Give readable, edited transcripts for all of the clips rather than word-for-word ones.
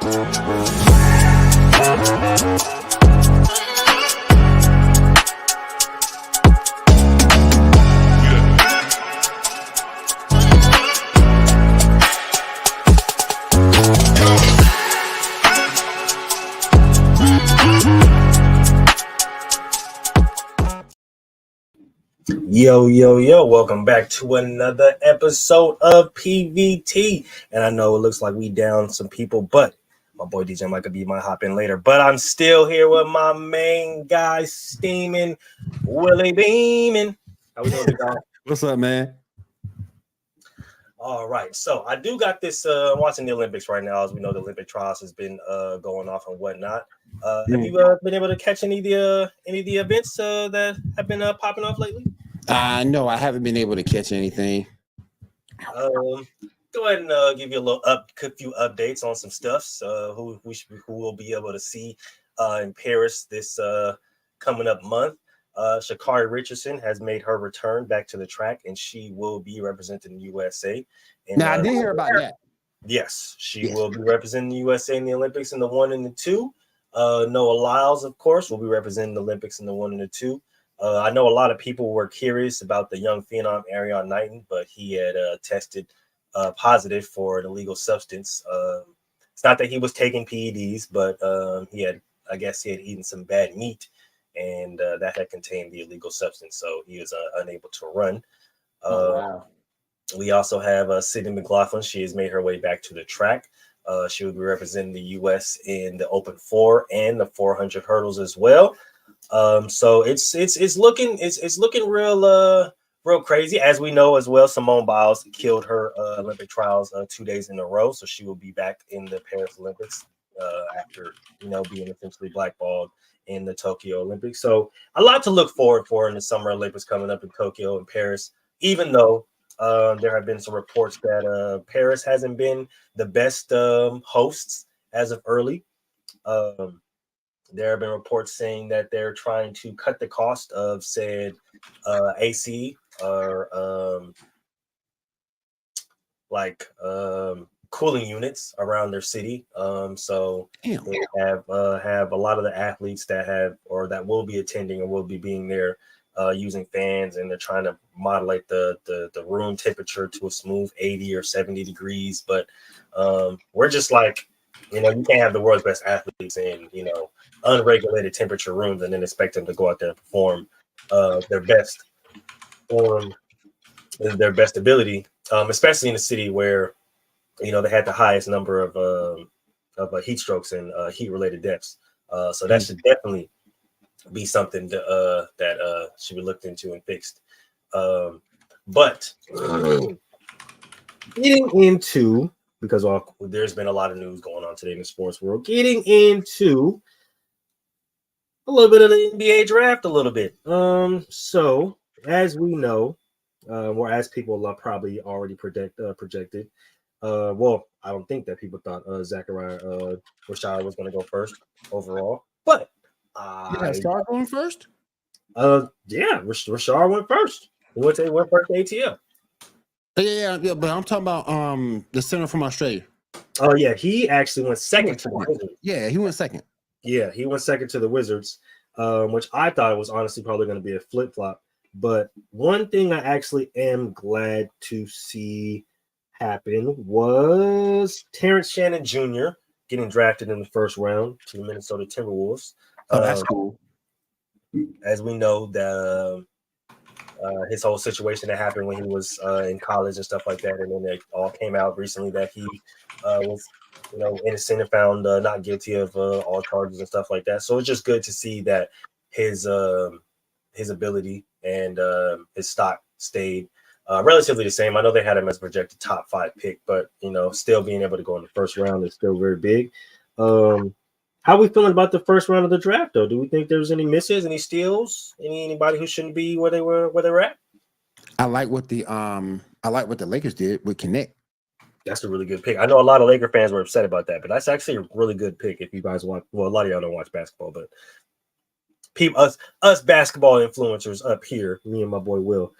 Yo, welcome back to another episode of PVT. And I know it looks like we down some people, but my boy DJ Micah B might hop in later. But I'm still here with my main guy, Steaming Willie Beeman. How we doing, big guy? What's up, man? All right, so I do got this. I'm watching the Olympics right now. As we know, the Olympic trials has been going off and whatnot. Have you been able to catch any of the events that have been popping off lately? No, I haven't been able to catch anything. Go ahead and give you a few updates on some stuff. Who will be able to see in Paris this coming up month. Sha'Carri Richardson has made her return back to the track, and she will be representing the USA. And, now, I did hear about that. Yes, she will be representing the USA in the Olympics in the 1 and the 2. Noah Lyles, of course, will be representing the Olympics in the 1 and the 2. I know a lot of people were curious about the young phenom Ariane Knighton, but he had tested positive for an illegal substance. It's not that he was taking PEDs, but he had eaten some bad meat, and that had contained the illegal substance, so he was unable to run. Wow. We also have Sydney McLaughlin. She has made her way back to the track. She will be representing the U.S. in the open 4 and the 400 hurdles as well. So it's looking real crazy. As we know as well, Simone Biles killed her Olympic trials 2 days in a row, so she will be back in the Paris Olympics after being essentially blackballed in the Tokyo Olympics. So a lot to look forward for in the Summer Olympics coming up in Tokyo and Paris, even though there have been some reports that Paris hasn't been the best hosts as of early. There have been reports saying that they're trying to cut the cost of said AC or cooling units around their city. So Damn. they have a lot of the athletes that have or that will be attending or will be being there using fans, and they're trying to modulate the room temperature to a smooth 80 or 70 degrees. But we're just like, you can't have the world's best athletes in, unregulated temperature rooms and then expect them to go out there and perform their best form, their best ability, especially in a city where, they had the highest number of heat strokes and heat-related deaths. So that should definitely be something that should be looked into and fixed. But getting into, because there's been a lot of news going on today in the sports world, getting into a little bit of the NBA draft a little bit. So as we know, or as people probably already projected, well, I don't think that people thought Zachariah Rashad was going to go first overall, but Start going first. Rashad went first. He went first to ATL. Yeah, but I'm talking about the center from Australia. Oh yeah, he actually went second to the Wizards. Yeah, he went second. Yeah, he went second to the Wizards, which I thought it was honestly probably going to be a flip-flop. But one thing I actually am glad to see happen was Terrence Shannon Jr. getting drafted in the first round to the Minnesota Timberwolves. Oh, that's cool. As we know, that his whole situation that happened when he was in college and stuff like that, and then it all came out recently that he was, innocent and found not guilty of all charges and stuff like that. So it's just good to see that his ability and his stock stayed relatively the same. I know they had him as a projected top 5 pick, but still being able to go in the first round is still very big. How are we feeling about the first round of the draft, though? Do we think there's any misses, any steals, anybody who shouldn't be where they were at? I like what the Lakers did with Connect. That's a really good pick. I know a lot of Laker fans were upset about that, but that's actually a really good pick if you guys watch. Well, a lot of y'all don't watch basketball, but us basketball influencers up here, me and my boy Will,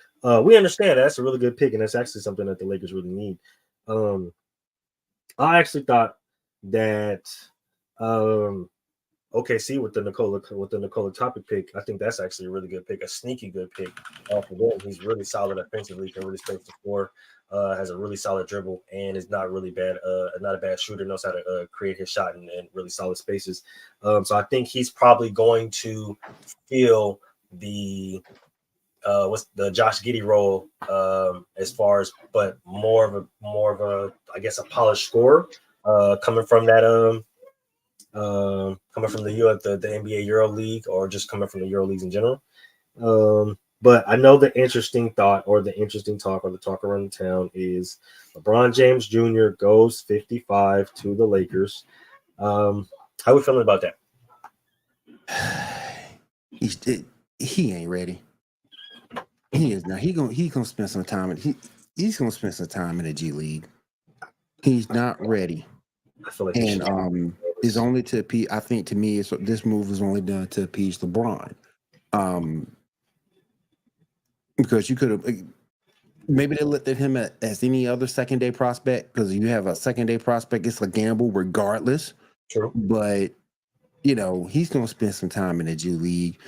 we understand that's a really good pick, and that's actually something that the Lakers really need. I actually thought that OKC with the Nikola Topic pick, I think that's actually a really good pick, a sneaky good pick off of him. He's really solid offensively, can really space the floor, has a really solid dribble, and is not really bad, not a bad shooter, knows how to create his shot in really solid spaces. So I think he's probably going to feel the what's the Josh Giddey role as far as, but more of a I guess a polished scorer coming from that coming from the NBA Euro League, or just coming from the Euro Leagues in general. But I know the interesting thought, or the interesting talk, or the talk around the town is LeBron James Jr. goes 55 to the Lakers. How are we feeling about that? He ain't ready. He is not. He's gonna spend some time. He's gonna spend some time in the G League. He's not ready. I feel like and it's only to appease. I think to me, this move is only done to appease LeBron. Because you could have maybe they looked at him as any other second day prospect, because you have a second day prospect, it's a gamble regardless. True. But he's gonna spend some time in the G League.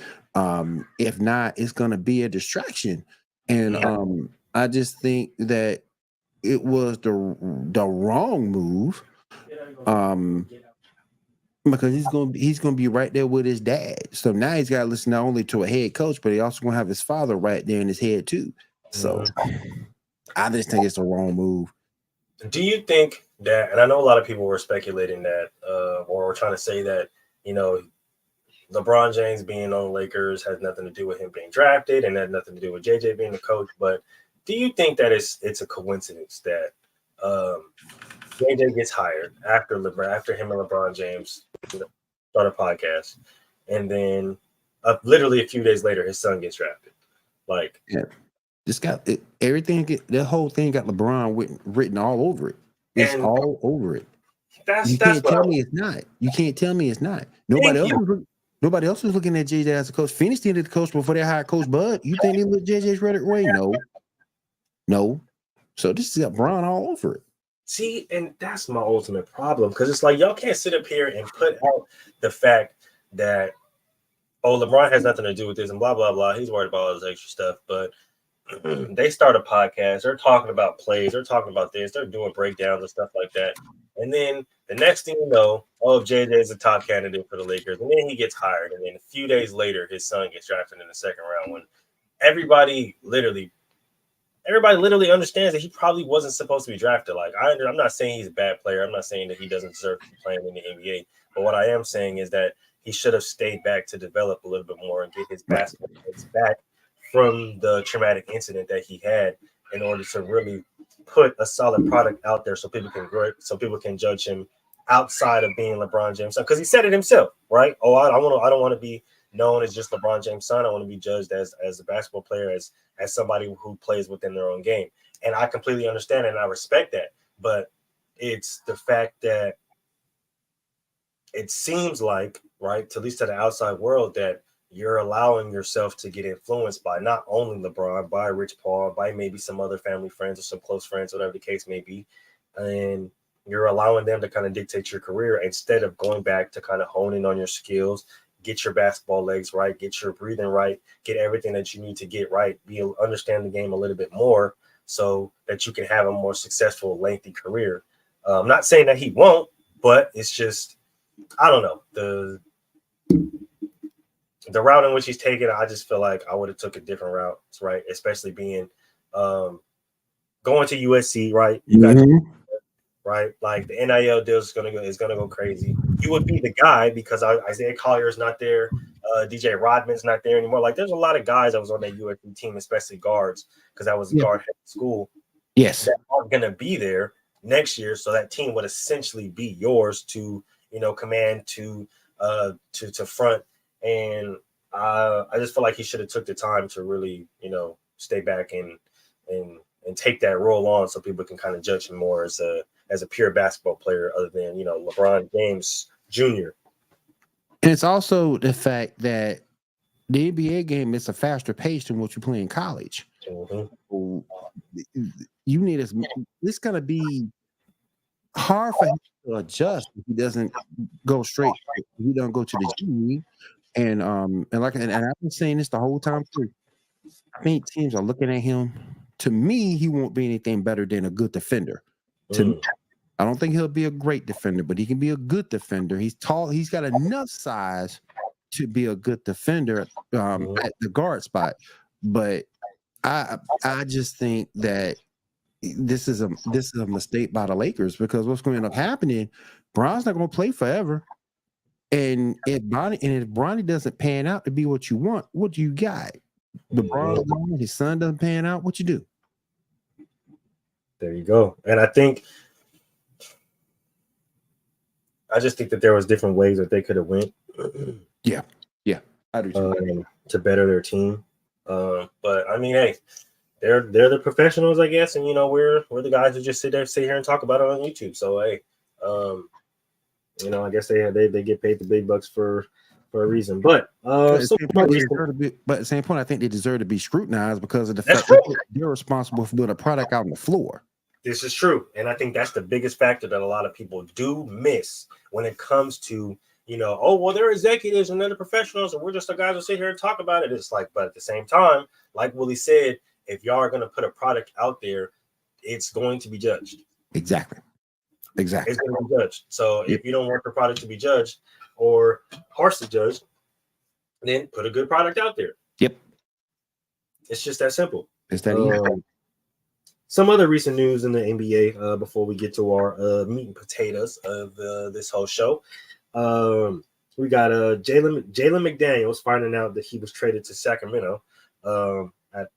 If not, it's gonna be a distraction. And I just think that it was the wrong move. Because he's gonna be right there with his dad. So now he's got to listen not only to a head coach, but he also gonna have his father right there in his head too. So I just think it's the wrong move. Do you think that? And I know a lot of people were speculating that, or were trying to say that LeBron James being on the Lakers has nothing to do with him being drafted, and had nothing to do with JJ being the coach. But do you think that it's a coincidence that JJ gets hired after him and LeBron James start a podcast, and then literally a few days later, his son gets drafted? Like, this got everything. That whole thing got LeBron written all over it. It's all over it. You can't tell me it's not. You can't tell me it's not. Nobody else was looking at JJ as a coach. Phoenix needed the coach before they hired Coach Bud. You think they look JJ's right away? No. So this has got LeBron all over it. See, and that's my ultimate problem, because it's like y'all can't sit up here and put out the fact that LeBron has nothing to do with this and blah blah blah. He's worried about all this extra stuff, but they start a podcast. They're talking about plays. They're talking about this. They're doing breakdowns and stuff like that. And then the next thing you know, JJ is a top candidate for the Lakers, and then he gets hired, and then a few days later, his son gets drafted in the second round. When everybody literally understands that he probably wasn't supposed to be drafted. Like, I'm not saying he's a bad player. I'm not saying that he doesn't deserve to be playing in the NBA. But what I am saying is that he should have stayed back to develop a little bit more and get his basketball back from the traumatic incident that he had, in order to really put a solid product out there so people can judge him outside of being LeBron James' son. Because he said it himself, right? I don't want to be known as just LeBron James' son. I want to be judged as a basketball player, as somebody who plays within their own game. And I completely understand and I respect that. But it's the fact that it seems like, right, at least to the outside world, that you're allowing yourself to get influenced by not only LeBron, by Rich Paul, by maybe some other family friends or some close friends, whatever the case may be. And you're allowing them to kind of dictate your career instead of going back to kind of honing on your skills, get your basketball legs right, get your breathing right, get everything that you need to get right, understand the game a little bit more so that you can have a more successful, lengthy career. I'm not saying that he won't, but it's just, I don't know. The route in which he's taken, I just feel like I would have took a different route, right? Especially being going to USC, right? You got right, like the NIL deal is gonna go crazy. You would be the guy because Isaiah Collier's not there, DJ Rodman's not there anymore. Like, there's a lot of guys that was on that USC team, especially guards, because that was a guard head school. Yes, that aren't gonna be there next year, so that team would essentially be yours to command, to front. And I just feel like he should have took the time to really, stay back and take that role on, so people can kind of judge him more as a pure basketball player, other than LeBron James Jr. And it's also the fact that the NBA game is a faster pace than what you play in college. Mm-hmm. You need it's gonna be hard for him to adjust if he doesn't go straight. If he don't go to the G League. And I've been saying this the whole time too. I think teams are looking at him. To me, he won't be anything better than a good defender. To me, I don't think he'll be a great defender, but he can be a good defender. He's tall. He's got enough size to be a good defender at the guard spot. But I just think that this is a mistake by the Lakers, because what's going to end up happening, Bron's not going to play forever. And if Bronny doesn't pan out to be what you want, what do you got? LeBron's gone, his son doesn't pan out, what you do? There you go. And I just think that there was different ways that they could have went. Yeah, I do too. To better their team. But I mean, hey, they're the professionals, I guess, and we're the guys who just sit here and talk about it on YouTube. So hey, I guess they get paid the big bucks for a reason. But at the same point, I think they deserve to be scrutinized because of the fact that they're responsible for building a product out on the floor. This is true, and I think that's the biggest factor that a lot of people do miss when it comes to they're executives and they're the professionals, and we're just the guys who sit here and talk about it. It's like, but at the same time, like Willie said, if y'all are going to put a product out there, it's going to be judged. Exactly. It's going to be judged. So if you don't want the product to be judged or harshly judged, then put a good product out there. Yep. It's just that simple. It's that easy. Some other recent news in the NBA before we get to our meat and potatoes of this whole show. We got Jalen McDaniels finding out that he was traded to Sacramento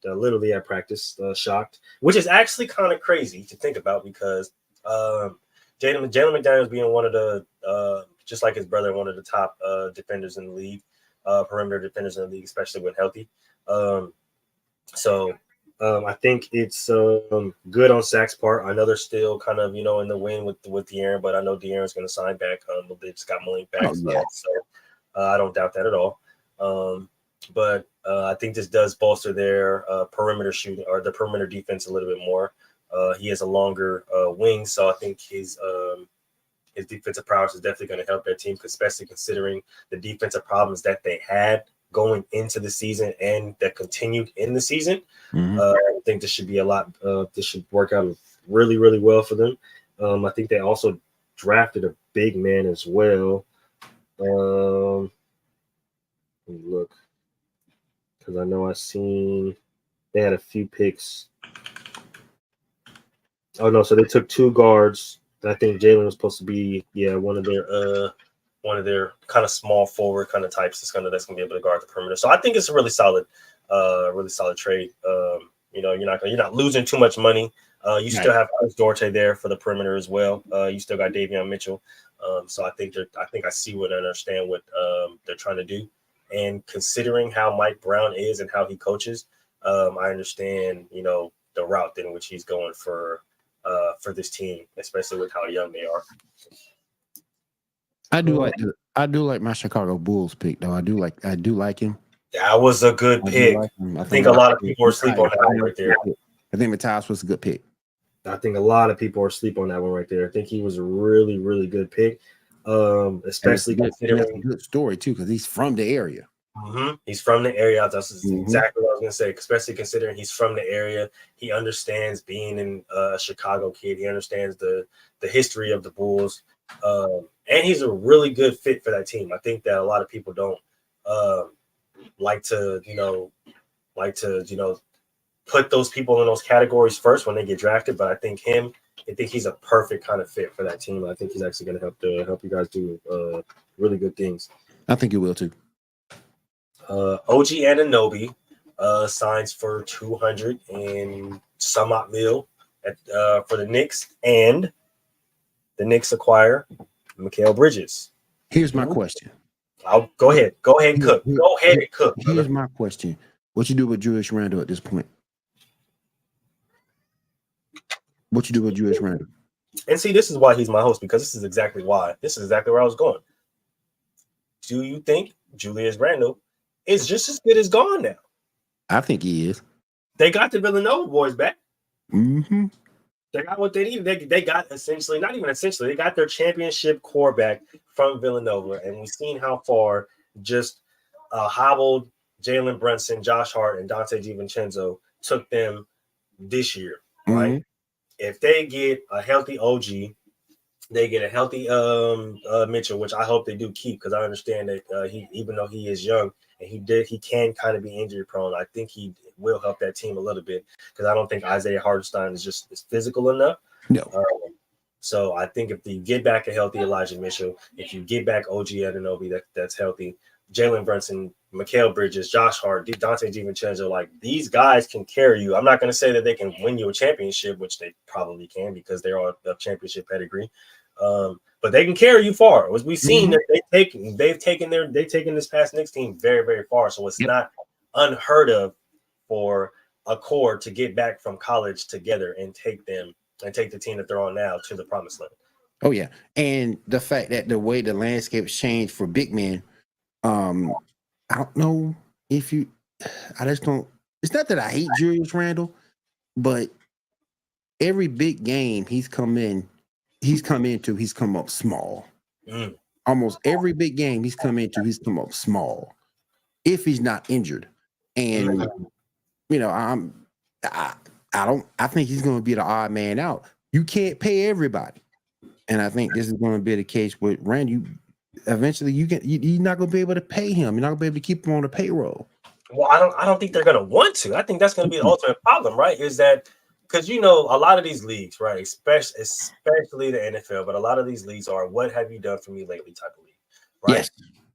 literally at practice, shocked, which is actually kind of crazy to think about because Jalen McDaniels being one of the just like his brother, one of the top defenders in the league, perimeter defenders in the league, especially when healthy. I think it's good on Sac's part. I know they're still kind of, in the win with De'Aaron, but I know De'Aaron's going to sign back. They just got Malik back. So I don't doubt that at all. But I think this does bolster their perimeter shooting or the perimeter defense a little bit more. He has a longer wing, so I think his defensive prowess is definitely going to help their team, especially considering the defensive problems that they had going into the season and that continued in the season. I think this should be this should work out really, really well for them. I think they also drafted a big man as well. Let me look, because I know they had a few picks. Oh no, so they took two guards. I think Jalen was supposed to be one of their kind of small forward kind of types that's gonna be able to guard the perimeter. So I think it's a really solid trade. You're not losing too much money. You still have Chris Duarte there for the perimeter as well. You still got Davion Mitchell. So I think I see what I understand what they're trying to do. And considering how Mike Brown is and how he coaches, I understand the route in which he's going for this team, especially with how young they are. I do like my Chicago Bulls pick though. I do like him. That was a good pick. I think a lot of people are asleep on that one right there. I think Matthias was a good pick. I think a lot of people are asleep on that one right there. I think he was a really, really good pick. Especially considering a good story too, because he's from the area. He's from the area. That's exactly what I was going to say. Especially considering he's from the area, he understands being in a Chicago kid. He understands the history of the Bulls, and he's a really good fit for that team. I think that a lot of people don't like to put those people in those categories first when they get drafted. But I think he's a perfect kind of fit for that team. I think he's actually going to help you guys do really good things. I think he will too. OG Anunoby signs for $200 and some odd mil for the Knicks, and the Knicks acquire Mikal Bridges. Here's my question. I'll go ahead. Go ahead and cook. Go ahead and cook. Here's my question. What you do with Julius Randle at this point? What you do with Julius Randle? And see, this is why he's my host, because this is exactly where I was going. Do you think Julius Randle is just as good as gone now? I think he is. They got the Villanova boys back. They got what they need. They got essentially, not even essentially, they got their championship quarterback from Villanova, and we've seen how far just hobbled Jalen Brunson, Josh Hart, and Dante DiVincenzo took them this year, right? Mm-hmm. If they get a healthy OG, they get a healthy Mitchell, which I hope they do keep, because I understand that he, even though he is young and he can kind of be injury prone, I think he will help that team a little bit, because I don't think Isaiah Hartenstein is physical enough. No. So I think if you get back a healthy Elijah Mitchell, if you get back OG Anunoby that's healthy, Jalen Brunson, Mikal Bridges, Josh Hart, Dante DiVincenzo, like these guys can carry you. I'm not going to say that they can win you a championship, which they probably can because they're all a championship pedigree. But they can carry you far. As we've seen that they've taken this past Knicks team very, very far. So it's not unheard of for a core to get back from college together and take the team that they're on now to the promised land. Oh yeah, and the fact that the way the landscape's changed for big men, I don't know if you. I just don't. It's not that I hate Julius Randle, but every big game he's come up small. Almost every big game he's come up small. If he's not injured, and I think he's going to be the odd man out. You can't pay everybody, and I think this is going to be the case with Randle. Eventually, you're not going to be able to pay him. You're not going to be able to keep him on the payroll. Well, I don't think they're going to want to. I think that's going to be the ultimate problem, right? Is that because a lot of these leagues, right, especially the NFL, but a lot of these leagues are "what have you done for me lately" type of league, right? Yes.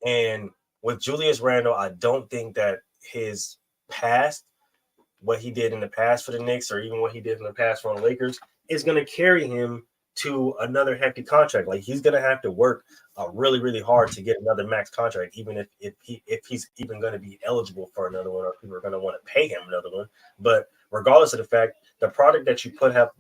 And with Julius Randle, I don't think that his past, what he did in the past for the Knicks, or even what he did in the past for the Lakers, is going to carry him to another hefty contract. Like he's going to have to work really, really hard to get another max contract, even if he's even going to be eligible for another one, or people are going to want to pay him another one. But regardless of the fact, the product that you put out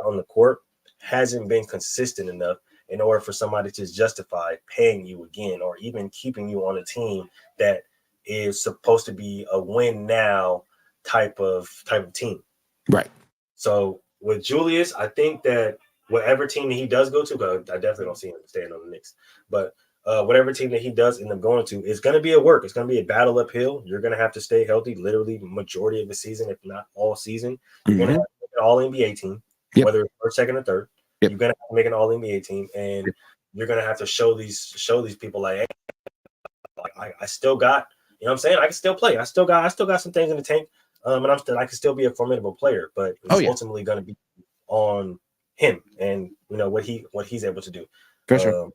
on the court hasn't been consistent enough in order for somebody to justify paying you again, or even keeping you on a team that is supposed to be a win now type of team. Right. So with Julius, I think that whatever team that he does go to, because I definitely don't see him staying on the Knicks, but whatever team that he does end up going to, is going to be a work. It's going to be a battle uphill. You're going to have to stay healthy literally majority of the season, if not all season. You're going to have to make an all-NBA team, whether it's first, second, or third. You're going to have to make an all-NBA team, and you're going to have to show these people like, hey, I still got, you know what I'm saying? I can still play. I still got some things in the tank, and I can still be a formidable player, but it's ultimately going to be on him and what he's able to do. For sure.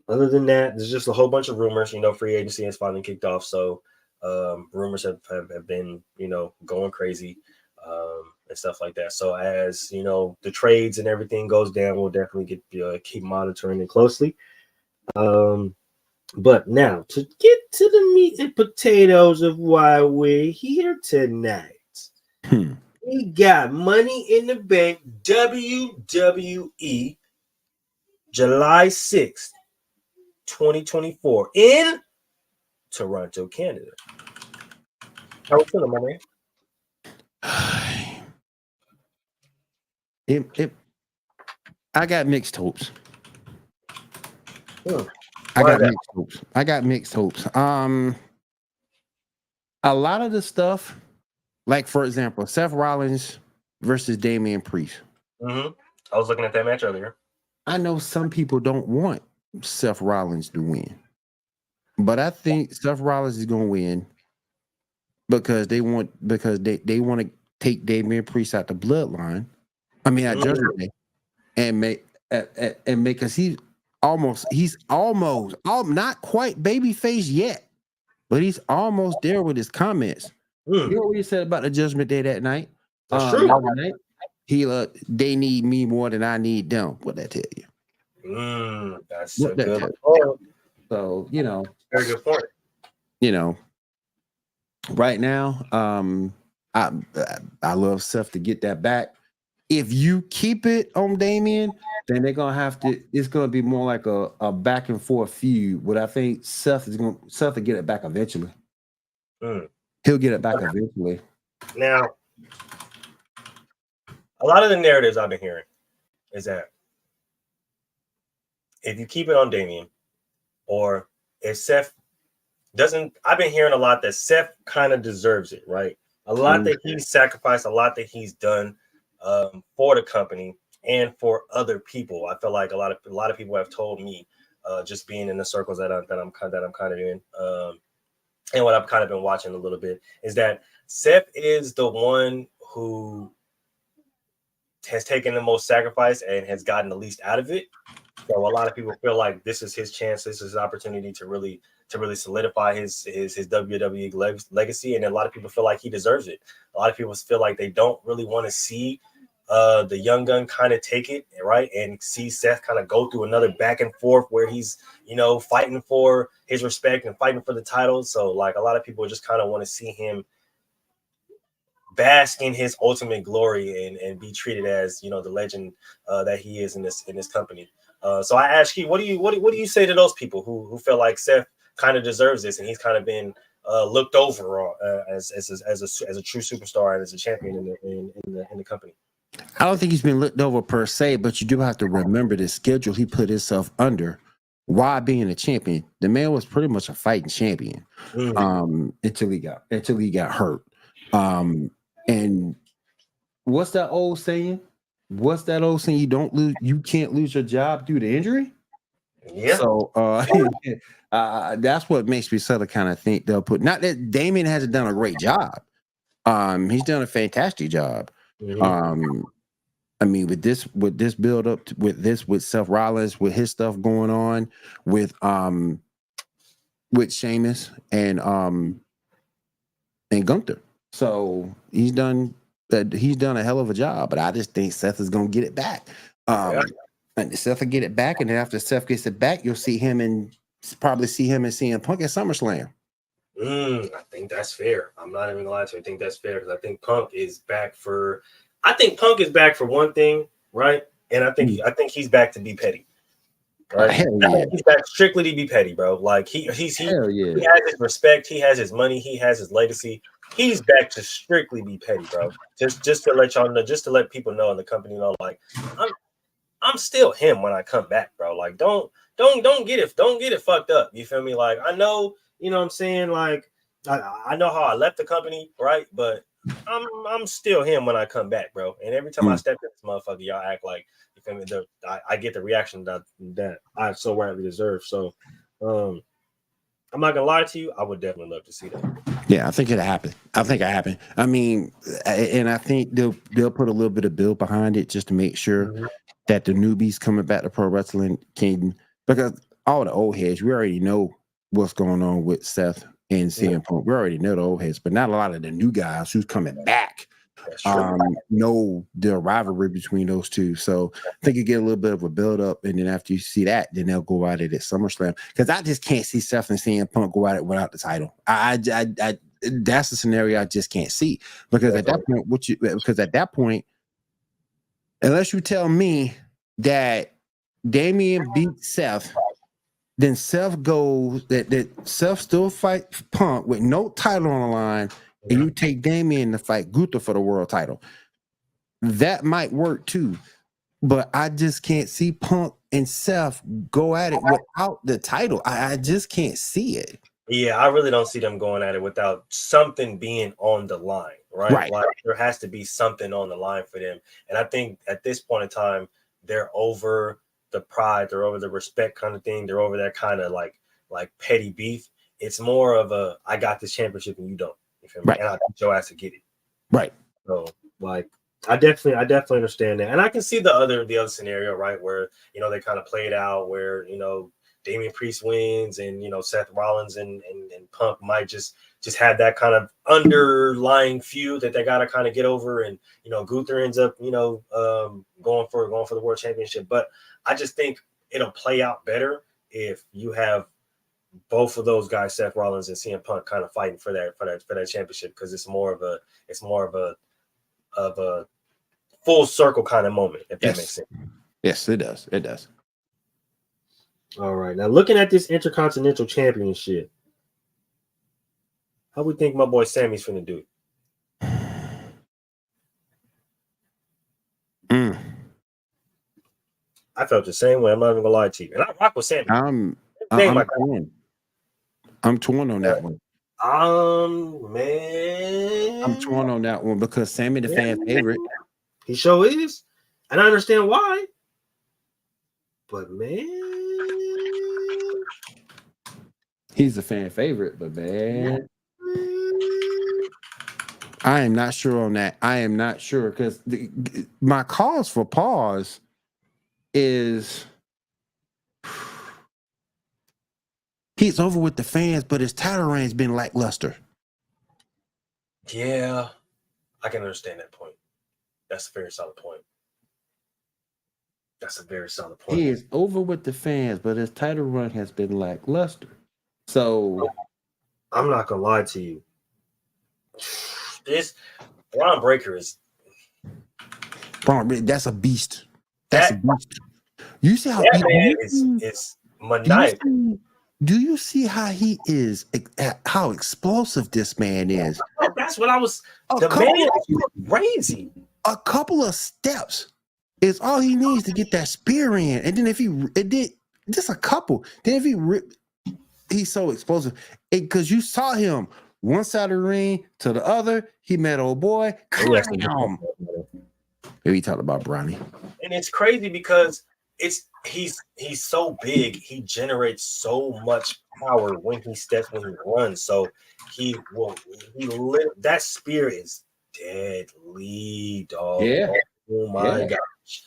Other than that, there's just a whole bunch of rumors. Free agency has finally kicked off, so rumors have been going crazy and stuff like that. So as the trades and everything goes down, we'll definitely keep monitoring it closely. But now to get to the meat and potatoes of why we're here tonight. We got Money in the Bank WWE July 6th, 2024 in Toronto, Canada. How are you feeling, my man? I got mixed hopes. I got mixed hopes. A lot of the stuff, like for example, Seth Rollins versus Damian Priest. I was looking at that match earlier. I know some people don't want Seth Rollins to win, but I think Seth Rollins is going to win because they want to take Damian Priest out the bloodline. I mean, at Judgment Day, and make because he's almost not quite babyface yet, but he's almost there with his comments. You know what he said about the Judgment Day that night? That's true. They need me more than I need them. What that tell you? That's a good point. So very good point. Right now, I love Seth to get that back. If you keep it on Damian, then they're gonna have to. It's gonna be more like a back and forth feud. But I think Seth will get it back eventually. He'll get it back eventually. Now, A lot of the narratives I've been hearing is that if you keep it on Damian, or if Seth doesn't, I've been hearing a lot that Seth kind of deserves it, right? A lot that he's sacrificed, a lot that he's done for the company and for other people. I feel like a lot of people have told me, just being in the circles that I'm kind of in, and what I've kind of been watching a little bit, is that Seth is the one who has taken the most sacrifice and has gotten the least out of it. So a lot of people feel like this is his chance, this is his opportunity to really solidify his WWE legacy, and a lot of people feel like he deserves it. A lot of people feel like they don't really want to see the young gun kind of take it, right, and see Seth kind of go through another back and forth where he's, you know, fighting for his respect and fighting for the title. So like a lot of people just kind of want to see him bask in his ultimate glory and be treated as, you know, the legend that he is in this company. So I ask you, what do you say to those people who feel like Seth kind of deserves this and he's kind of been looked over as a true superstar and as a champion in the company? I don't think he's been looked over per se, but you do have to remember the schedule he put himself under while being a champion. The man was pretty much a fighting champion until he got hurt. And what's that old saying? You can't lose your job due to injury. Yeah. So that's what makes me sort of kind of think they'll put. Not that Damian hasn't done a great job. He's done a fantastic job. I mean, with this build up, with Seth Rollins, with his stuff going on, with Sheamus and Gunther. So he's done a hell of a job, but I just think Seth is gonna get it back. And Seth will get it back, and then after Seth gets it back, you'll probably see him and CM Punk at SummerSlam. I think that's fair. I'm not even gonna lie to you. I think that's fair because I think Punk is back for one thing, right? And I think he's back to be petty. Right? Yeah. He's back strictly to be petty, bro. Like he has his respect, he has his money, he has his legacy. He's back to strictly be petty, bro. Just to let y'all know, just to let people know in the company know, like I'm still him when I come back, bro. Like don't get it fucked up. You feel me? Like I know, you know what I'm saying? Like I know how I left the company, right? But I'm still him when I come back, bro. And every time I step in this motherfucker, y'all act like, you feel me? I get the reaction that I so rightly deserve. So I'm not gonna lie to you, I would definitely love to see that. Yeah, I think it'll happen. I mean, and I think they'll put a little bit of build behind it just to make sure that the newbies coming back to pro wrestling can, because all the old heads, we already know what's going on with Seth and CM Punk. We already know the old heads, but not a lot of the new guys who's coming back know the rivalry between those two. So I think you get a little bit of a build up, and then after you see that, then they'll go at it at SummerSlam. Because I just can't see Seth and CM Punk go at it without the title. I that's the scenario I just can't see. Because at that point, unless you tell me that Damian beat Seth, then Seth goes that Seth still fight Punk with no title on the line, and you take Damian to fight Gunther for the world title. That might work too, but I just can't see Punk and Seth go at it without the title. I just can't see it. Yeah, I really don't see them going at it without something being on the line, right? Like there has to be something on the line for them. And I think at this point in time, they're over the pride, they're over the respect kind of thing, they're over that kind of like petty beef. It's more of a I got this championship and you don't. You feel me? And I beat your ass to get it. Right. So like I definitely understand that. And I can see the other scenario, right, where you know they kind of played out where, you know, Damian Priest wins and, you know, Seth Rollins and Punk might just have that kind of underlying feud that they got to kind of get over, and, you know, Gunther ends up, you know, going for the world championship. But I just think it'll play out better if you have both of those guys, Seth Rollins and CM Punk, kind of fighting for that championship, because it's more of a full circle kind of moment, if that makes sense. Yes, it does. It does. All right. Now, looking at this Intercontinental Championship, how we think my boy Sammy's finna do? I felt the same way. I'm not even gonna lie to you. And I rock with Sammy. I'm torn. I'm torn on that one. Man, I'm torn on that one because Sammy the fan favorite. He sure is, and I understand why. But man, he's a fan favorite. But man, I am not sure on that. I am not sure because my cause for pause is he's over with the fans, but his title reign's been lackluster. Yeah, I can understand that point. That's a very solid point. That's a very solid point. He is over with the fans, but his title run has been lackluster. So I'm not gonna lie to you. This Bron Breakker is that's a beast. That's a beast. You see how it's maniacal. Do you see how he is? How explosive this man is? That's what I was. The man is crazy. A couple of steps is all he needs to get that spear in, and then if he did just a couple, then if he's so explosive. Because you saw him one side of the ring to the other, he met old boy. We talked about Brownie, and it's crazy because he's so big. He generates so much power when he runs. So that spear is deadly, dog. Yeah. Oh my gosh,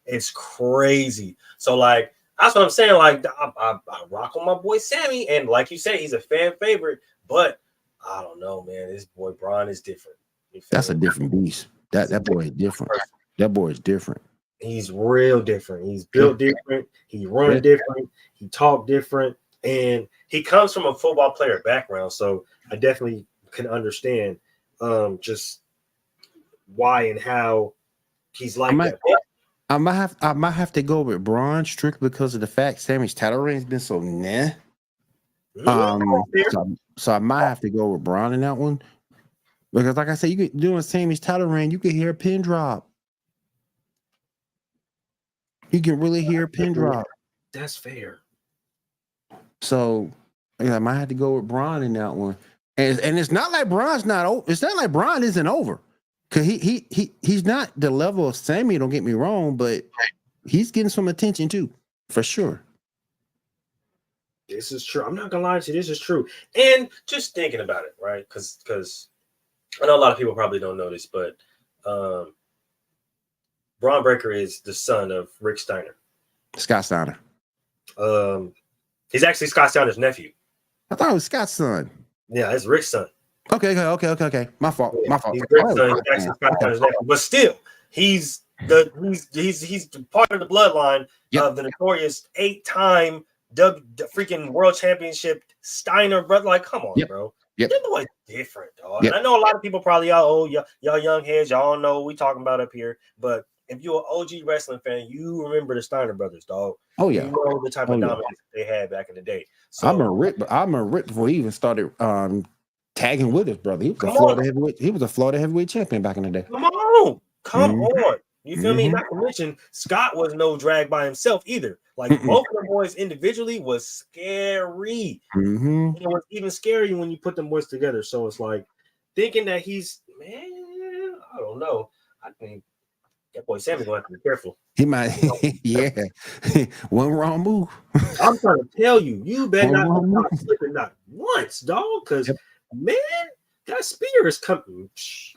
it's crazy. So like that's what I'm saying. Like I rock with my boy Sammy, and like you said, he's a fan favorite. But I don't know, man. This boy Bron is different. That's a different beast. That boy is different. That boy is different. He's real different. He's built different. He run different. He talk different, and he comes from a football player background. So I definitely can understand just why and how he's like that. I might have to go with Bron strictly because of the fact Sammy's title reign's been so nah. So I might have to go with Bron in that one because, like I said, you could doing Sammy's title reign, you could hear a pin drop. You can really hear a pin drop. That's fair. So I might have to go with Bron in that one, and it's not like Bron's not over. It's not like Bron isn't over. Cause he's not the level of Sammy, don't get me wrong, but he's getting some attention too, for sure. This is true. I'm not gonna lie to you, this is true. And just thinking about it, right? Because I know a lot of people probably don't know this, but Bron Breakker is the son of Rick Steiner. Scott Steiner. He's actually Scott Steiner's nephew. I thought it was Scott's son. Yeah, it's Rick's son. Okay. My fault. He's Rick's son, actually Scott Steiner's nephew. But still, he's part of the bloodline of the notorious 8-time freaking world championship Steiner brother. Like, come on, bro. That boy's different, dog. And I know a lot of people probably y'all young heads, y'all don't know what we talking about up here. But if you're an OG wrestling fan, you remember the Steiner brothers, dog. Oh yeah, you know the type of dominance they had back in the day. So I'm a Rick before he even started tagging with his brother. He was a Florida heavyweight champion back in the day. Come on. You feel me? Not to mention Scott was no drag by himself either. Like both of them boys individually was scary. It was even scary when you put them boys together. So it's like thinking that I don't know. I think that boy Sammy gonna have to be careful. He might, one wrong move. I'm trying to tell you, you better not slipping not once, dog. Because man, that spear is coming.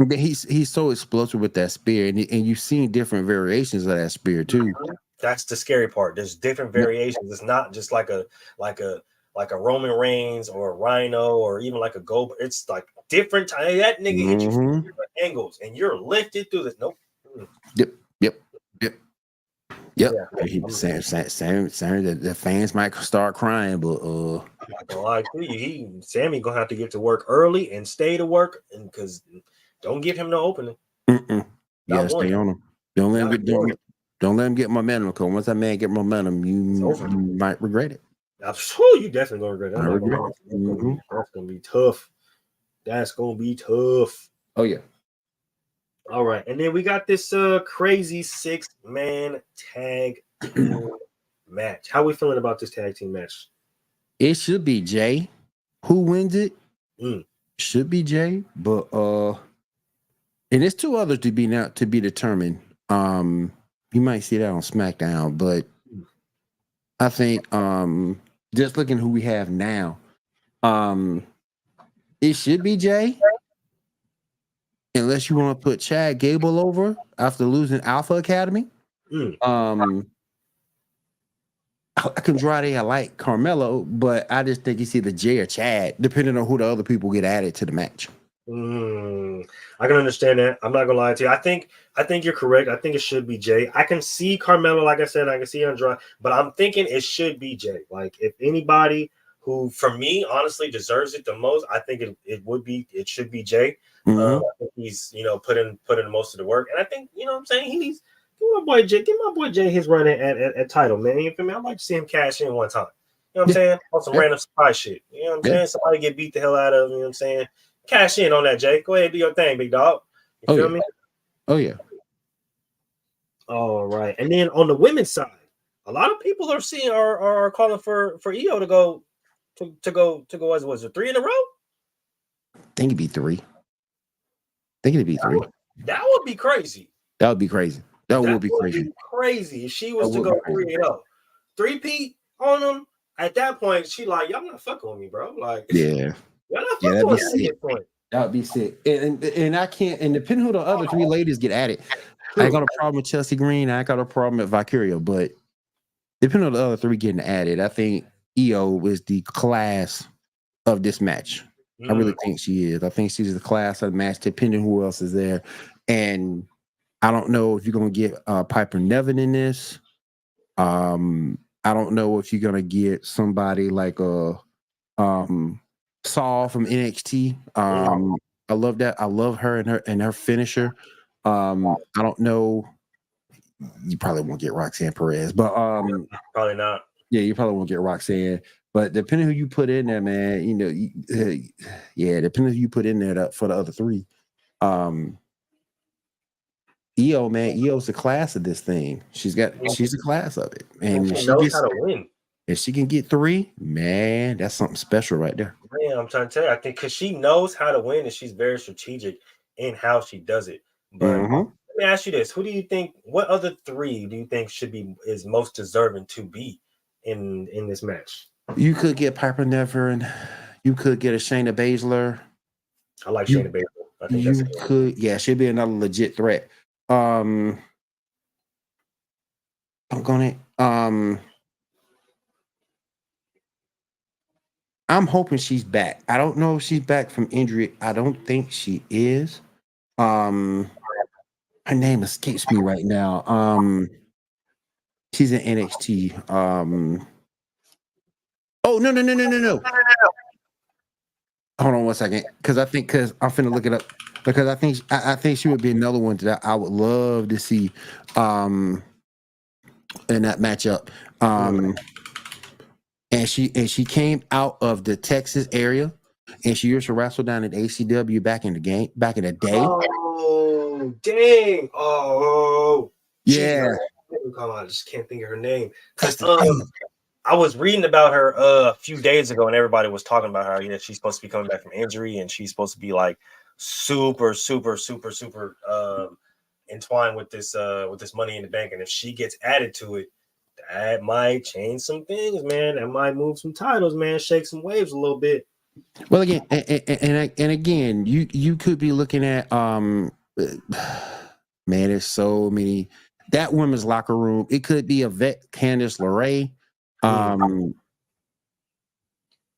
He's so explosive with that spear, and you've seen different variations of that spear too. That's the scary part. There's different variations. It's not just like a Roman Reigns or a Rhino or even like a Goldberg. It's like different. That nigga hit you from different angles, and you're lifted through this. Nope. Yep. Saying that the fans might start crying, but I'm not gonna lie to you, Sammy gonna have to get to work early and stay to work, and because don't give him no opening. Yeah, stay on him. Don't let him get momentum. Because once that man get momentum, you might regret it. You definitely gonna regret it. That's gonna be tough. That's gonna be tough. Oh yeah. All right, and then we got this crazy 6-man tag match. How we feeling about this tag team match? It should be Jay. Who wins it? Should be Jay, but and there's two others to be determined. You might see that on SmackDown, but I think just looking who we have now, it should be Jay. Unless you want to put Chad Gable over after losing Alpha Academy. Andrade, I like Carmelo, but I just think it's either Jay or Chad, depending on who the other people get added to the match. I can understand that. I'm not gonna lie to you. I think you're correct. I think it should be Jay. I can see Carmelo, like I said, I can see Andrade, but I'm thinking it should be Jay. Like if anybody who, for me, honestly deserves it the most, I think it should be Jay. I think he's put in most of the work, and I think what I'm saying, he needs give my boy Jay his run at title, man. You feel me? I'd like to see him cash in one time. You know what I'm saying? On some random surprise shit. You know what I'm saying? Somebody get beat the hell out of. You know what I'm saying? Cash in on that, Jay. Go ahead, do your thing, big dog. You feel me? Oh yeah. All right, and then on the women's side, a lot of people are calling for Io to go. Was it 3 in a row? I think it'd be 3. That would be crazy. That would be crazy. That would be crazy if she was to go 3-0. 3-peat on them. At that point, she like, y'all not fucking with me, bro. Like, yeah. Y'all not fucking with me at this point. That would be sick. And I can't, and depending who the other 3 ladies get added, I ain't got a problem with Chelsea Green. I ain't got a problem with Valkyria, but depending on the other 3 getting added, I think Io is the class of this match. I really think she is. I think she's the class of the match, depending who else is there. And I don't know if you're going to get Piper Niven in this. I don't know if you're going to get somebody like Saul from NXT. I love that. I love her and her finisher. I don't know. You probably won't get Roxanne Perez, but probably not. Yeah, you probably won't get Roxanne. But depending who you put in there, man, depending who you put in there for the other 3. Io, man, Io's the class of this thing. She's the class of it. And she knows how to win. If she can get 3, man, that's something special right there. Man, I'm trying to tell you, I think because she knows how to win and she's very strategic in how she does it. But let me ask you this: what other 3 do you think is most deserving to be in this match? You could get Piper Niven. You could get a Shayna Baszler. I like Shayna Baszler. I think she'd be another legit threat. I'm hoping she's back. I don't know if she's back from injury. I don't think she is. Her name escapes me right now. She's in NXT. Oh no. Hold on one second, because I'm finna look it up. Because I think she would be another one that I would love to see in that matchup. And she came out of the Texas area, and she used to wrestle down at ACW back in the day. Oh dang! Oh yeah. I just can't think of her name. I was reading about her a few days ago, and everybody was talking about her. She's supposed to be coming back from injury, and she's supposed to be like super entwined with this Money in the Bank. And if she gets added to it, that might change some things, man. That might move some titles, man. Shake some waves a little bit. Well, again, and again, you could be looking at man. There's so many. That women's locker room. It could be Yvette Candice LeRae.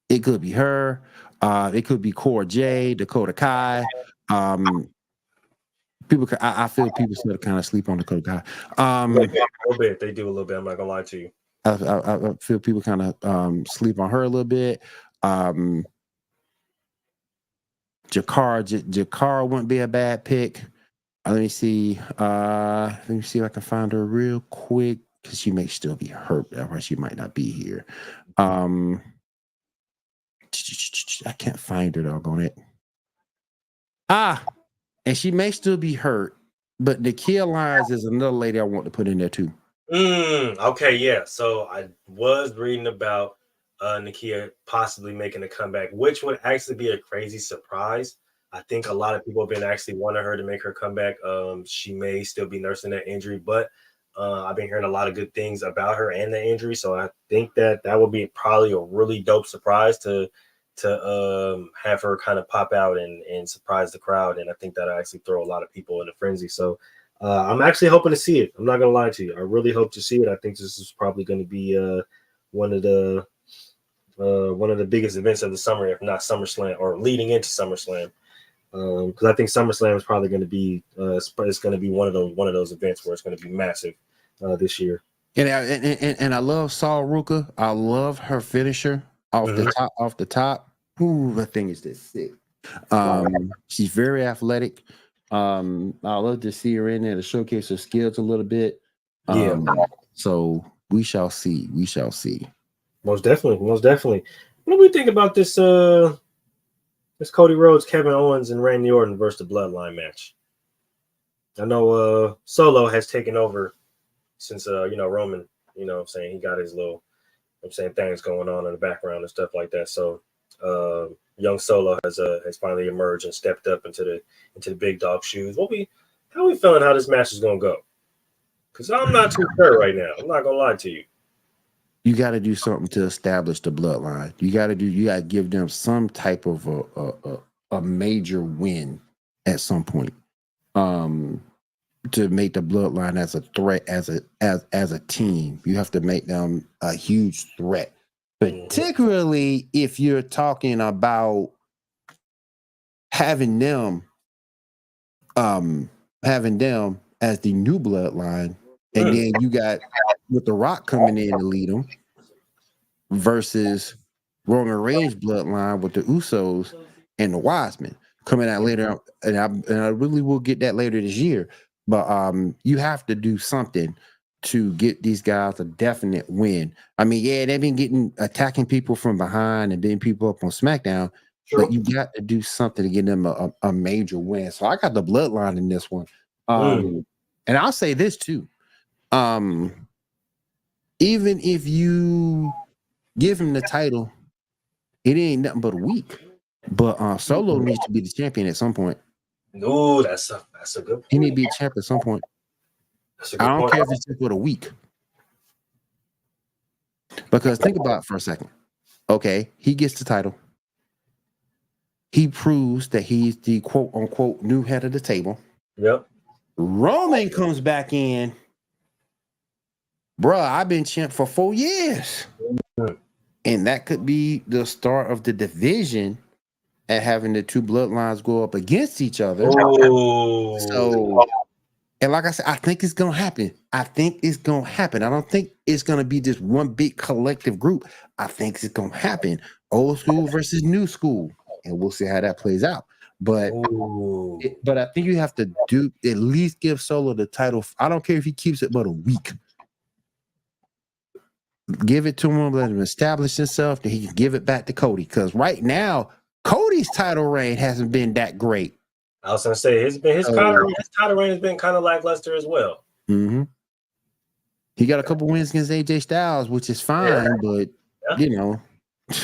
It could be her. It could be Cora J, Dakota Kai. I feel people still kind of sleep on Dakota Kai. A little bit. They do a little bit. I'm not gonna lie to you. I feel people kind of sleep on her a little bit. Jakara wouldn't be a bad pick. Let me see if I can find her real quick, because she may still be hurt. That's why she might not be here. I can't find her, doggone it. And she may still be hurt, but Nikia Lyons is another lady I want to put in there too. Okay, yeah. So I was reading about Nakia possibly making a comeback, which would actually be a crazy surprise. I think a lot of people have been actually wanting her to make her comeback. She may still be nursing that injury, but I've been hearing a lot of good things about her and the injury. So I think that would be probably a really dope surprise to have her kind of pop out and surprise the crowd. And I think that'll actually throw a lot of people in a frenzy. So I'm actually hoping to see it. I'm not gonna lie to you. I really hope to see it. I think this is probably going to be one of the biggest events of the summer, if not SummerSlam, or leading into SummerSlam. Because I think SummerSlam is probably going to be it's going to be one of those events where it's going to be massive this year. And I love Saul Ruka. I love her finisher off the top. Ooh, that thing is just sick. She's very athletic. I love to see her in there to showcase her skills a little bit. So we shall see. We shall see. Most definitely. What do we think about this? This Cody Rhodes, Kevin Owens, and Randy Orton versus the Bloodline match. I know Solo has taken over since Roman. You know what I'm saying, he got his little things going on in the background and stuff like that. So young Solo has finally emerged and stepped up into the big dog shoes. How are we feeling how this match is gonna go? Because I'm not too sure right now. I'm not gonna lie to you. You got to do something to establish the Bloodline. You got to give them some type of a major win at some point, to make the Bloodline as a threat, as a team. You have to make them a huge threat, particularly if you're talking about having them as the new Bloodline, and then you got with The Rock coming in to lead them versus Roman Reigns Bloodline with the Usos and the Wisemen coming out later. And I really will get that later this year. But you have to do something to get these guys a definite win. I mean, yeah, they've been attacking people from behind and beating people up on SmackDown, but you got to do something to get them a major win. So I got the Bloodline in this one. And I'll say this too. Even if you give him the title, it ain't nothing but a week. But Solo needs to be the champion at some point. No, that's a good point. He needs to be a champ at some point. I don't care if it's just for a week. Because think about it for a second. Okay, he gets the title. He proves that he's the quote unquote new head of the table. Yep. Roman comes back in. Bruh, I've been champ for 4 years. And that could be the start of the division and having the two bloodlines go up against each other. So, and like I said, I think it's going to happen. I don't think it's going to be just one big collective group. I think it's going to happen. Old school versus new school. And we'll see how that plays out. But I think you have to at least give Solo the title. I don't care if he keeps it but a week. Give it to him, let him establish himself, then he can give it back to Cody. Because right now, Cody's title reign hasn't been that great. I was gonna say his title reign has been kind of lackluster as well. Mm-hmm. He got a couple wins against AJ Styles, which is fine, but you know, you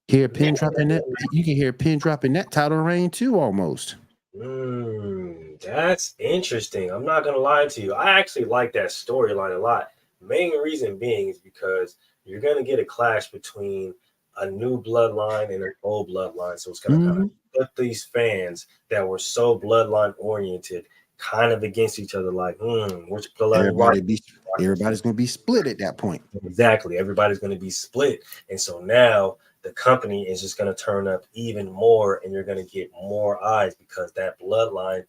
can hear a pin dropping that title reign too, almost. That's interesting. I'm not gonna lie to you. I actually like that storyline a lot. Main reason being is because you're going to get a clash between a new bloodline and an old bloodline. So it's going to kind of put these fans that were so bloodline oriented kind of against each other, like, which bloodline? Everybody's going to be split at that point. Exactly. Everybody's going to be split. And so now the company is just going to turn up even more, and you're going to get more eyes because that bloodline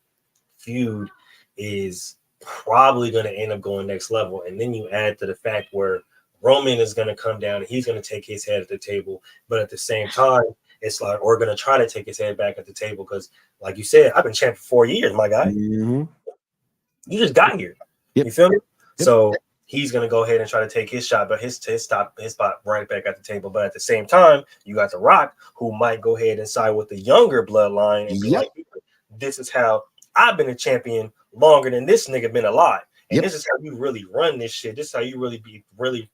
feud is probably going to end up going next level. And then you add to the fact where Roman is going to come down and he's going to take his head at the table, but at the same time it's like we're going to try to take his head back at the table because, like you said, I've been champ for 4 years, my guy. You just got here. You feel me? So he's going to go ahead and try to take his shot, but his spot right back at the table. But at the same time, you got The Rock, who might go ahead and side with the younger bloodline and be like, this is how I've been a champion longer than this nigga been alive. And this is how you really run this shit. This is how you really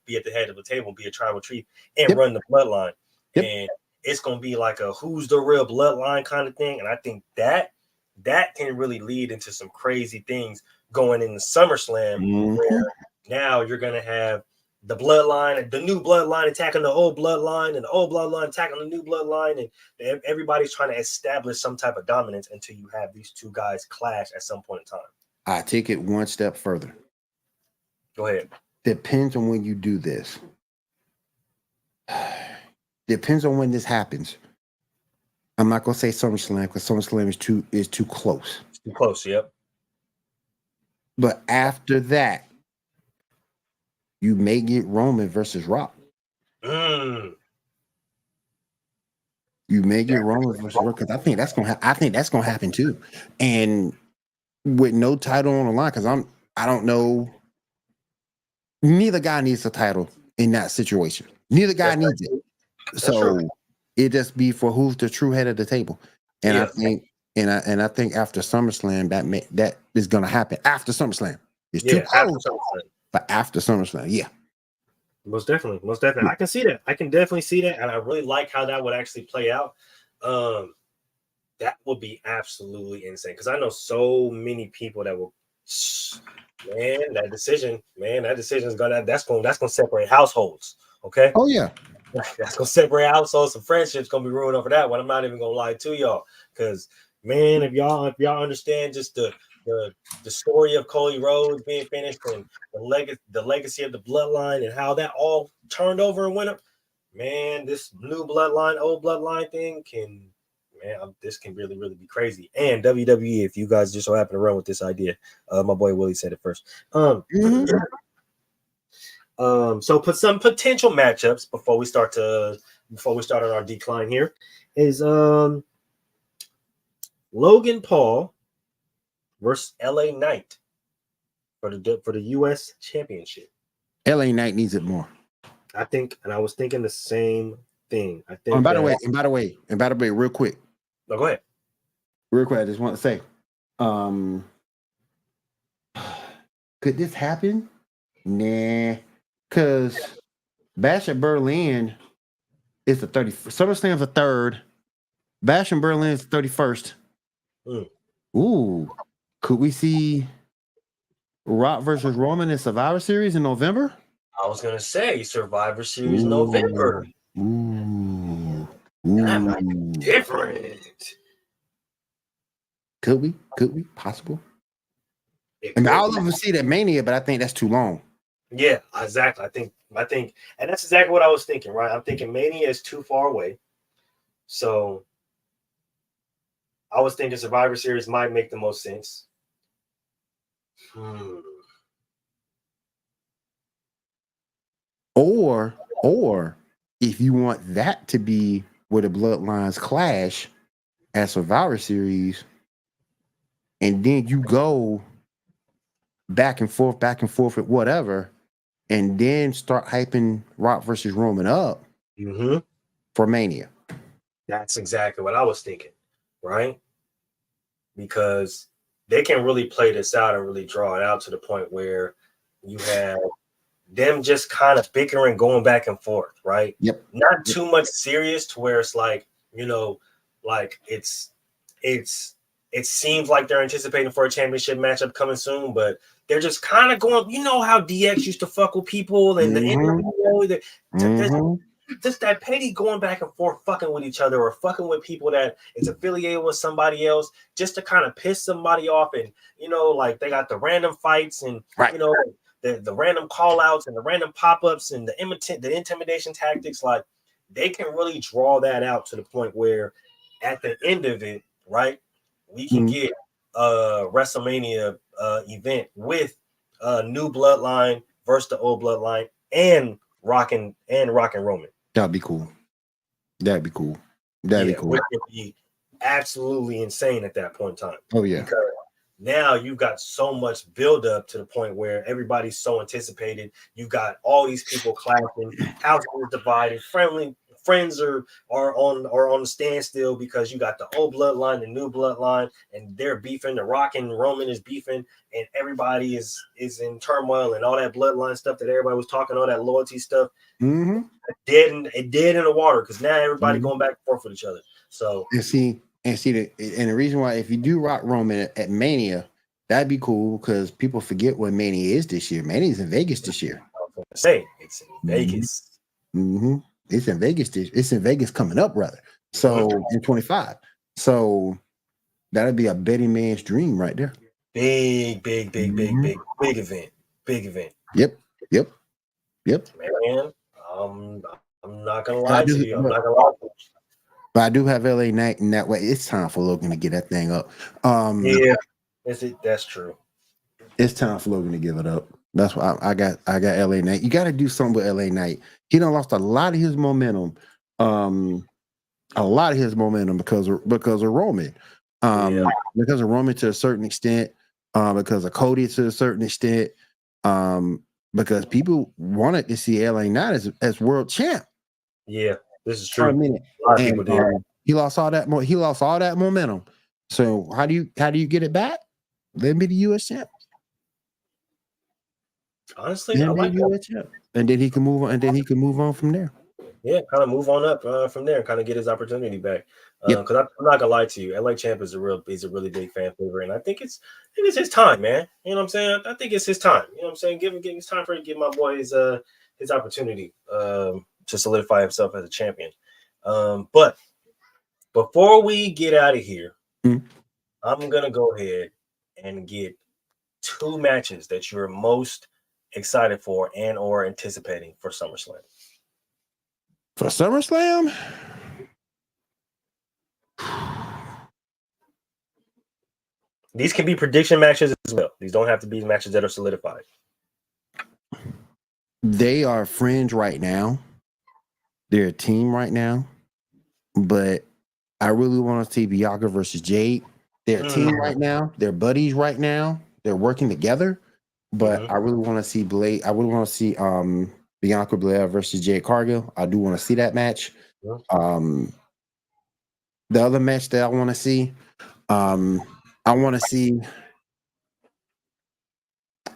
be at the head of the table, be a tribal chief, and run the bloodline. And it's gonna be like a who's the real bloodline kind of thing. And I think that can really lead into some crazy things going in the SummerSlam, where now you're gonna have the bloodline, the new bloodline attacking the old bloodline, and the old bloodline attacking the new bloodline, and everybody's trying to establish some type of dominance until you have these two guys clash at some point in time. I take it one step further. Go ahead. Depends on when you do this. Depends on when this happens. I'm not gonna say SummerSlam because SummerSlam is too close. It's too close, yep. But after that, you may get Roman versus Rock. You may get Roman versus Rock because I think that's gonna happen too, and with no title on the line. Because I don't know. Neither guy needs a title in that situation. Neither guy needs it. So it just be for who's the true head of the table. And I think, and I think after SummerSlam that is gonna happen after SummerSlam. It's too close. But after SummerSlam, most definitely. I can see that. I can definitely see that, and I really like how that would actually play out. That would be absolutely insane because I know so many people that will. Man, that decision is that's gonna separate households. Okay. Oh yeah. That's gonna separate households. Some friendships gonna be ruined over that one. I'm not even gonna lie to y'all, because man, if y'all understand just the story of Cody Rhodes being finished and the legacy of the bloodline and how that all turned over and went up, man, this new bloodline, old bloodline thing this can really, really be crazy. And WWE, if you guys just so happen to run with this idea, my boy Willie said it first. So put some potential matchups before we start on our decline here is Logan Paul versus LA Knight for the US Championship. LA Knight needs it more. I think, and I was thinking the same thing. I think. And by the way, real quick. No, go ahead. Real quick, I just want to say, could this happen? Nah, because Bash at Berlin is the 30th. SummerSlam's the 3rd. Bash in Berlin is the 31st. Ooh, could we see Rock versus Roman in Survivor Series in November? I was gonna say Survivor Series November. That might be different. Could we? Possible. I would love to see that Mania, but I think that's too long. Yeah, exactly. I think, and that's exactly what I was thinking. Right, I'm thinking Mania is too far away, so I was thinking Survivor Series might make the most sense. Or if you want that to be where the bloodlines clash at Survivor Series, and then you go back and forth with whatever, and then start hyping Rock versus Roman up for Mania. That's exactly what I was thinking, right? Because they can really play this out and really draw it out to the point where you have them just kind of bickering, going back and forth, right? Yep. Not too much serious to where it's like, like it seems like they're anticipating for a championship matchup coming soon, but they're just kind of going, how DX used to fuck with people and the NWO, just that petty going back and forth, fucking with each other or fucking with people that is affiliated with somebody else just to kind of piss somebody off. And, like they got the random fights and, the random call outs and the random pop-ups and the intimidation tactics. Like they can really draw that out to the point where at the end of it, right, we can get a WrestleMania event with new bloodline versus the old bloodline and Rock and Roman. That'd be cool. That'd be cool. Which would be absolutely insane at that point in time. Oh yeah. Because now you've got so much buildup to the point where everybody's so anticipated. You've got all these people clashing, houses divided, friends are on the standstill because you got the old bloodline, the new bloodline, and they're beefing. The Rock and Roman is beefing, and everybody is in turmoil, and all that bloodline stuff that everybody was talking, all that loyalty stuff, dead in the water because now everybody going back and forth with each other. So and the reason why, if you do Rock Roman at Mania, that'd be cool because people forget what Mania is this year. Mania is in Vegas this year. I was gonna say it's in Vegas. It's in Vegas. It's in Vegas coming up, rather. So in 25. So that'd be a betting man's dream right there. Big event. Big event. Yep. Man, I'm not gonna lie to you. I'm not gonna lie to you. But I do have LA Knight in that way. It's time for Logan to get that thing up. Yeah, that's true. It's time for Logan to give it up. That's why I got LA Knight. You got to do something with LA Knight. He done lost a lot of his momentum. Because of Roman. Because of Roman to a certain extent. Because of Cody to a certain extent. Because people wanted to see LA Knight as world champ. Yeah, this is true. A lot of people did. He lost all that. He lost all that momentum. So how do you get it back? Let him be the U.S. champ. Honestly, I like that. And then he can move on. And then he can move on from there. Yeah, kind of move on up from there, kind of get his opportunity back. Because I'm not gonna lie to you, LA Champ is a really big fan favorite, and I think it's his time, man. You know what I'm saying? I think it's his time. You know what I'm saying? It's time for him to give my boy his opportunity to solidify himself as a champion. But before we get out of here, I'm gonna go ahead and get 2 matches that you're most excited for and or anticipating for SummerSlam. For SummerSlam? These can be prediction matches as well. These don't have to be matches that are solidified. They are friends right now. They're a team right now. But I really want to see Bianca versus Jade. They're a team right now. They're buddies right now. They're working together. But I really want to see Blade. I really want to see Bianca Belair versus Jade Cargill. I do want to see that match. The other match that I want to see, I want to see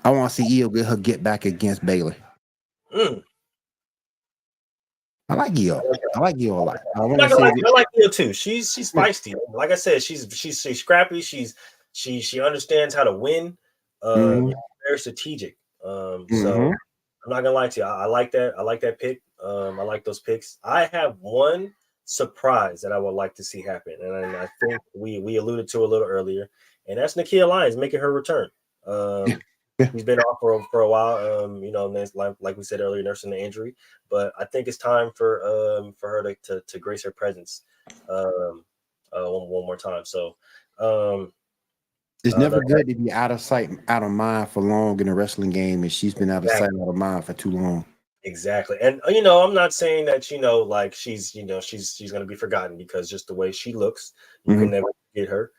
Io get her get back against Bayley. I like Io. I like Io a lot. I like Io too. She's feisty. Like I said, she's scrappy. She understands how to win. Very strategic. So I'm not gonna lie to you. I like that. I like that pick. I like those picks. I have one surprise that I would like to see happen, and I think we alluded to a little earlier, and that's Nikia Lyons making her return. He's been off for a while. Like we said earlier, nursing the injury, but I think it's time for her to grace her presence one more time. So. It's never good to be out of sight, out of mind for long in a wrestling game, and she's been out of sight, out of mind for too long. Exactly. And I'm not saying that she's going to be forgotten, because just the way she looks, you can never forget her.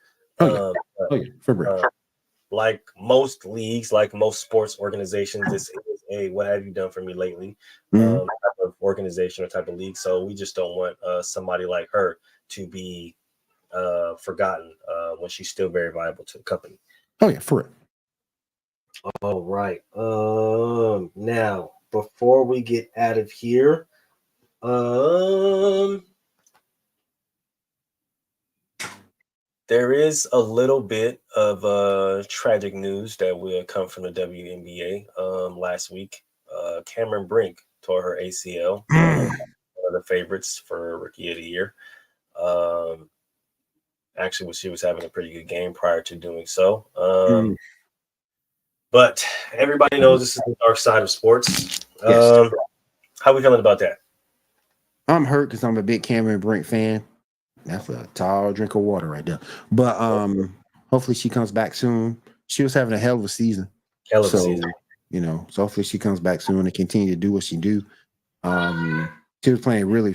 Like most leagues, like most sports organizations, this is a "what have you done for me lately" type of organization or type of league. So we just don't want somebody like her to be forgotten when she's still very viable to the company. Oh yeah, for it. All right. Now, before we get out of here, there is a little bit of tragic news that will come from the WNBA. Last week, Cameron Brink tore her ACL, one of the favorites for Rookie of the Year. Actually, she was having a pretty good game prior to doing so. But everybody knows this is the dark side of sports. Yes. How are we feeling about that? I'm hurt because I'm a big Cameron Brink fan. That's a tall drink of water right there. But hopefully she comes back soon. She was having a hell of a season. So hopefully she comes back soon and continue to do what she do. She was playing really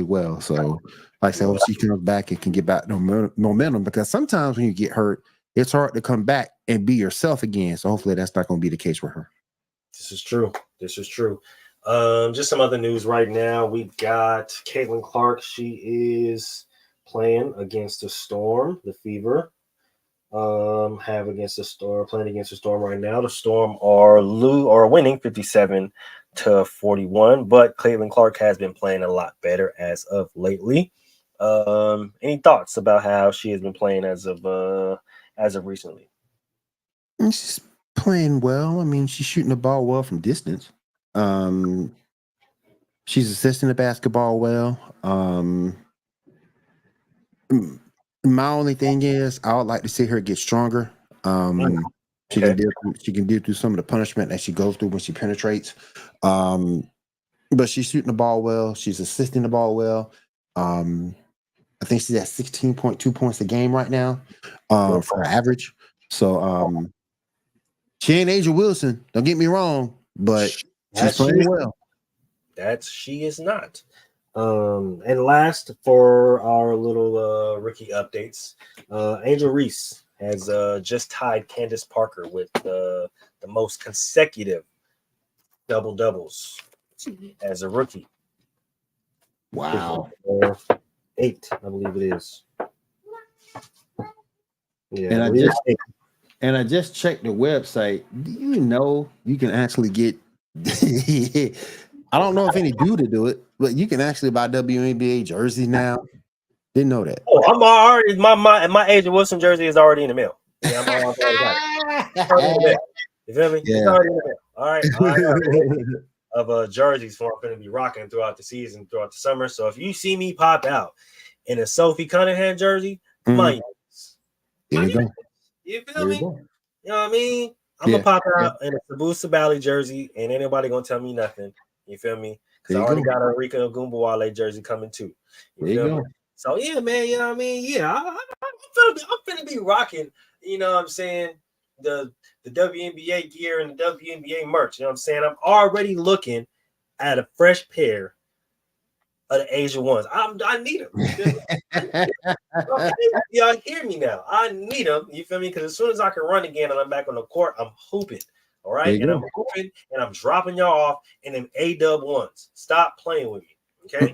well. So like I said, hope she comes back and can get back momentum, because sometimes when you get hurt, it's hard to come back and be yourself again. So hopefully that's not going to be the case with her. This is true. Just some other news right now. We got Caitlin Clark. She is playing against the Storm, the Fever. Playing against the Storm right now. The Storm are winning 57-41, but Caitlin Clark has been playing a lot better as of lately. Any thoughts about how she has been playing as of recently? She's playing well. I mean, she's shooting the ball well from distance. She's assisting the basketball well. My only thing is I would like to see her get stronger. She can deal through some of the punishment that she goes through when she penetrates. But she's shooting the ball well. She's assisting the ball well. I think she's at 16.2 points a game right now for her average. So she ain't A'ja Wilson. Don't get me wrong, but she's playing well. She is not. And last for our little rookie updates, Angel Reese has just tied Candace Parker with the most consecutive double-doubles as a rookie. Wow. 8, I believe it is. Yeah, and I just checked the website. Do you know you can actually get I don't know if any do it, but you can actually buy WNBA jerseys now. Didn't know that. Oh, I'm already my A'ja Wilson jersey is already in the mail. Yeah, I'm already got it. You feel me? Yeah. It's already in the mail. All right. Of jerseys for I'm going to be rocking throughout the season, throughout the summer. So if you see me pop out in a Sophie Cunningham jersey, my there we go. You feel me? You know what I mean? I'm gonna pop out in a Sabu Sabali jersey, and ain't nobody gonna tell me nothing. You feel me? Because I already got a Rika Ogunbowale jersey coming too. You feel me? So yeah, man. You know what I mean? Yeah, I'm finna be rocking. You know what I'm saying? The WNBA gear and the WNBA merch. You know what I'm saying? I'm already looking at a fresh pair of the A'ja ones. I need them. Y'all hear me now? I need them. You feel me? Because as soon as I can run again and I'm back on the court, I'm hooping. All right, and I'm hooping and I'm dropping y'all off in them A-dub ones. Stop playing with me, okay?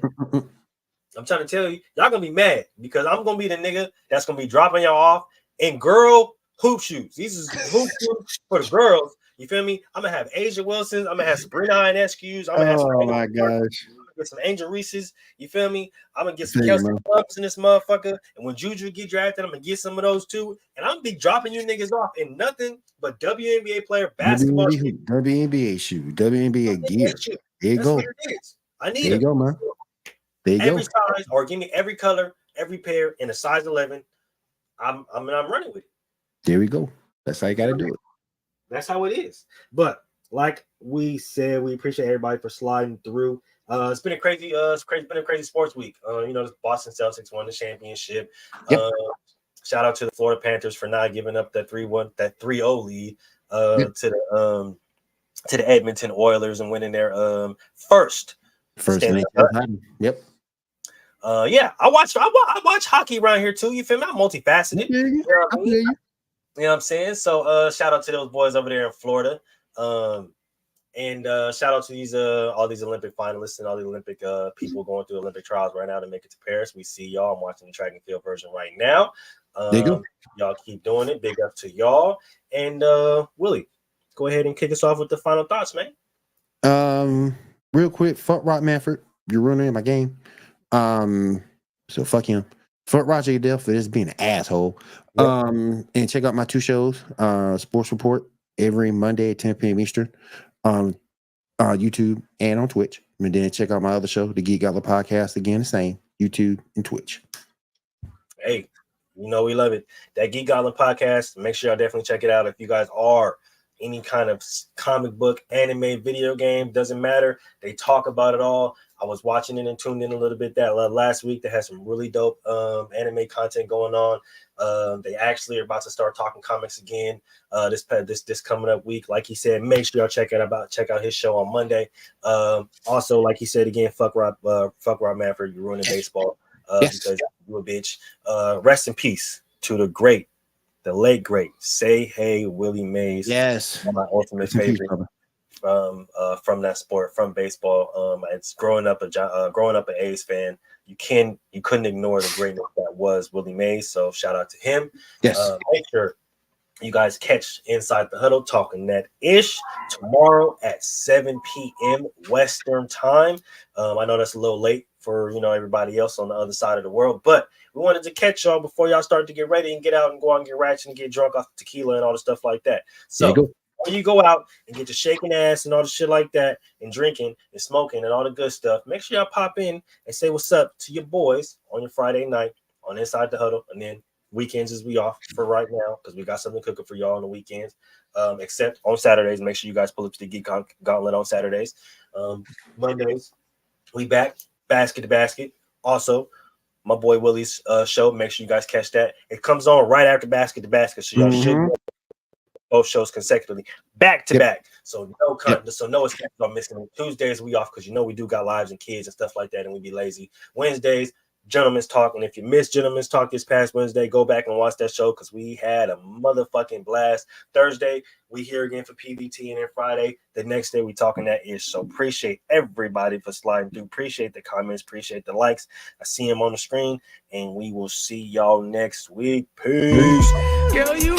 I'm trying to tell you, y'all gonna be mad because I'm gonna be the nigga that's gonna be dropping y'all off in girl hoop shoes. These is hoop shoes for the girls. You feel me? I'm gonna have A'ja Wilson's. I'm gonna have Sabrina Ionescu's. I'm gonna have get some Angel Reese's. You feel me? I'm gonna get some Kelsey Clubs in this motherfucker. And when Juju get drafted, I'm gonna get some of those too. And I'm gonna be dropping you niggas off in nothing but WNBA player basketball WNBA shoe, WNBA gear. There you go. I need there you go, man. There you every size, or give me every color, every pair in a size 11. I'm running with it. There we go. That's how you got to do it. That's how it is. But like we said, we appreciate everybody for sliding through. It's been a crazy sports week. The Boston Celtics won the championship. Yep. Shout out to the Florida Panthers for not giving up that 3-0 lead to the Edmonton Oilers and winning their first. Yep. I watch hockey around here too. You feel me? I'm multifaceted. You know what I'm saying? So shout out to those boys over there in Florida. And shout out to these all these Olympic finalists and all the Olympic people going through Olympic trials right now to make it to Paris. We see y'all. I'm watching the track and field version right now. Y'all keep doing it. Big up to y'all. And Willie, go ahead and kick us off with the final thoughts, man. Real quick, fuck Rob Manfred. You're ruining my game. So fuck him. Fuck Roger Goodell for just being an asshole. Yep. And check out my 2 shows, Sports Report every Monday at 10 p.m. Eastern on YouTube and on Twitch. And then check out my other show, the Geek Gala Podcast, again, the same, YouTube and Twitch. Hey, we love it. That Geek Gala Podcast, make sure y'all definitely check it out. If you guys are any kind of comic book, anime, video game, doesn't matter. They talk about it all. I was watching it and tuned in a little bit that last week. They had some really dope anime content going on. They actually are about to start talking comics again this coming up week. Like he said, make sure y'all check out his show on Monday. Also, like he said again, fuck Rob Manfred, you're ruining baseball because you a bitch. Rest in peace to the late great Say Hey Willie Mays. Yes, my ultimate favorite. from that sport, from baseball. It's growing up an A's fan. You couldn't ignore the greatness that was Willie Mays. So shout out to him. Yes. Make sure you guys catch Inside the Huddle Talking Net ish tomorrow at 7 p.m. Western time. I know that's a little late for everybody else on the other side of the world, but we wanted to catch y'all before y'all start to get ready and get out and go out and get ratchet and get drunk off tequila and all the stuff like that. So when you go out and get to shaking ass and all the shit like that and drinking and smoking and all the good stuff, make sure y'all pop in and say what's up to your boys on your Friday night on Inside the Huddle. And then weekends is we off for right now because we got something cooking for y'all on the weekends. Except on Saturdays, make sure you guys pull up to the Geek Gauntlet on Saturdays. Mondays, we back basket to basket. Also, my boy Willie's show. Make sure you guys catch that. It comes on right after basket to basket, so y'all should both shows consecutively back to back. So no excuses on missing it. Tuesdays we off because we do got lives and kids and stuff like that, and we be lazy. Wednesdays, Gentleman's Talk, and if you missed Gentleman's Talk this past Wednesday, go back and watch that show because we had a motherfucking blast. Thursday, we here again for PVT, and then Friday, the next day, we talking that ish. So appreciate everybody for sliding through. Appreciate the comments. Appreciate the likes. I see them on the screen, and we will see y'all next week. Peace. Girl, you